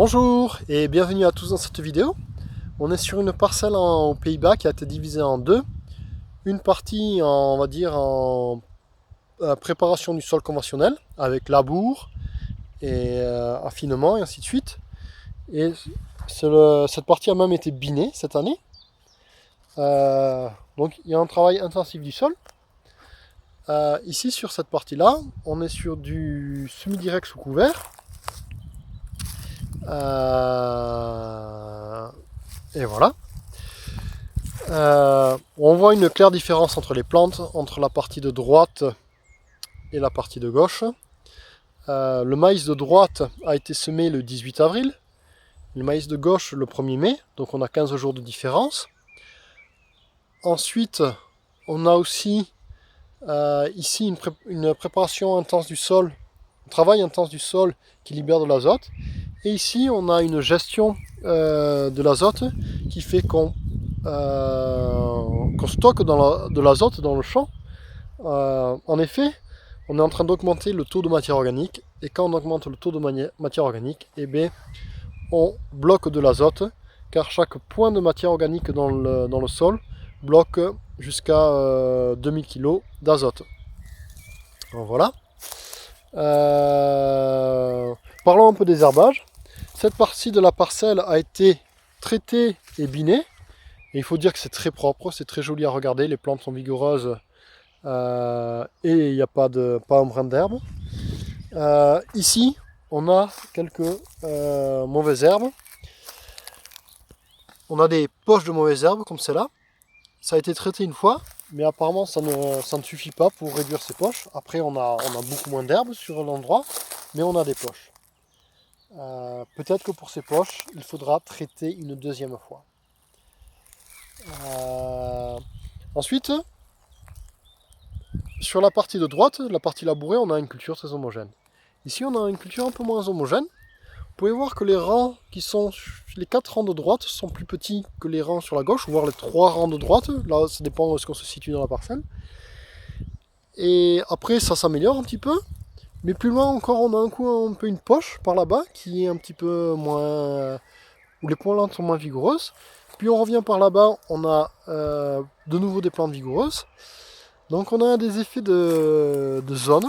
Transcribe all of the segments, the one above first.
Bonjour et bienvenue à tous dans cette vidéo. On est sur une parcelle aux Pays-Bas qui a été divisée en deux. Une partie, on va dire, en préparation du sol conventionnel, avec labour et affinement et ainsi de suite. Et cette partie a même été binée cette année. Donc il y a un travail intensif du sol. Ici sur cette partie-là, on est sur du semi-direct sous couvert. Et voilà. On voit une claire différence entre les plantes, entre la partie de droite et la partie de gauche. Le maïs de droite a été semé le 18 avril, le maïs de gauche le 1er mai, donc on a 15 jours de différence. Ensuite, on a aussi ici une préparation intense du sol, un travail intense du sol qui libère de l'azote. Et ici, on a une gestion de l'azote qui fait qu'on stocke de l'azote dans le champ. En effet, on est en train d'augmenter le taux de matière organique. Et quand on augmente le taux de matière organique, eh bien, on bloque de l'azote, car chaque point de matière organique dans le sol bloque jusqu'à 2000 kg d'azote. Voilà. Parlons un peu des herbages. Cette partie de la parcelle a été traitée et binée. Et il faut dire que c'est très propre, c'est très joli à regarder. Les plantes sont vigoureuses et il n'y a pas un brin d'herbe. Ici, on a quelques mauvaises herbes. On a des poches de mauvaises herbes comme celle-là. Ça a été traité une fois, mais apparemment ça ne suffit pas pour réduire ces poches. Après, on a beaucoup moins d'herbes sur l'endroit, mais on a des poches. Peut-être que pour ces poches, il faudra traiter une deuxième fois. Ensuite, sur la partie de droite, la partie labourée, on a une culture très homogène. Ici, on a une culture un peu moins homogène. Vous pouvez voir que les rangs les 4 rangs de droite sont plus petits que les rangs sur la gauche, voire les 3 rangs de droite. Là, ça dépend de ce qu'on se situe dans la parcelle. Et après, ça s'améliore un petit peu. Mais plus loin encore, on a un peu une poche par là-bas qui est un petit peu moins, où les plantes sont moins vigoureuses. Puis on revient par là-bas, on a de nouveau des plantes vigoureuses. Donc on a des effets de zone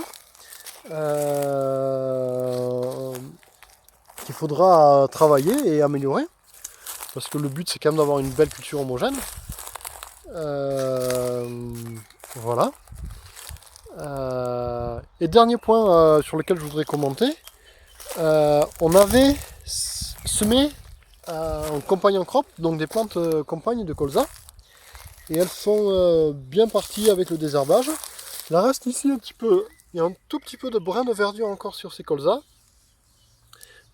qu'il faudra travailler et améliorer. Parce que le but c'est quand même d'avoir une belle culture homogène. Voilà. Et dernier point sur lequel je voudrais commenter, on avait semé en compagnon crop, donc des plantes compagnes de colza, et elles sont bien parties avec le désherbage. Il en reste ici un petit peu, il y a un tout petit peu de brin de verdure encore sur ces colzas,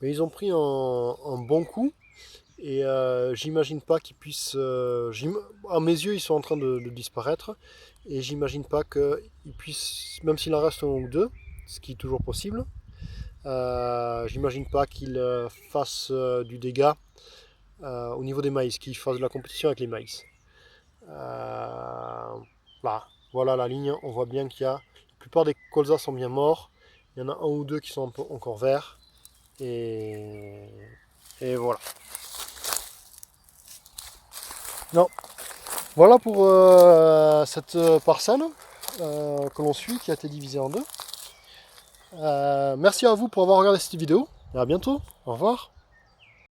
mais ils ont pris un bon coup, et j'imagine pas qu'ils puissent, à mes yeux ils sont en train de disparaître, et j'imagine pas qu'ils puissent, même s'il en reste un ou deux, ce qui est toujours possible, j'imagine pas qu'ils fassent du dégât au niveau des maïs, qu'ils fassent de la compétition avec les maïs. Voilà la ligne, on voit bien qu'il y a, la plupart des colzas sont bien morts, il y en a un ou deux qui sont encore verts, et voilà. Non. Voilà pour cette parcelle que l'on suit, qui a été divisée en deux. Merci à vous pour avoir regardé cette vidéo, et à bientôt, au revoir.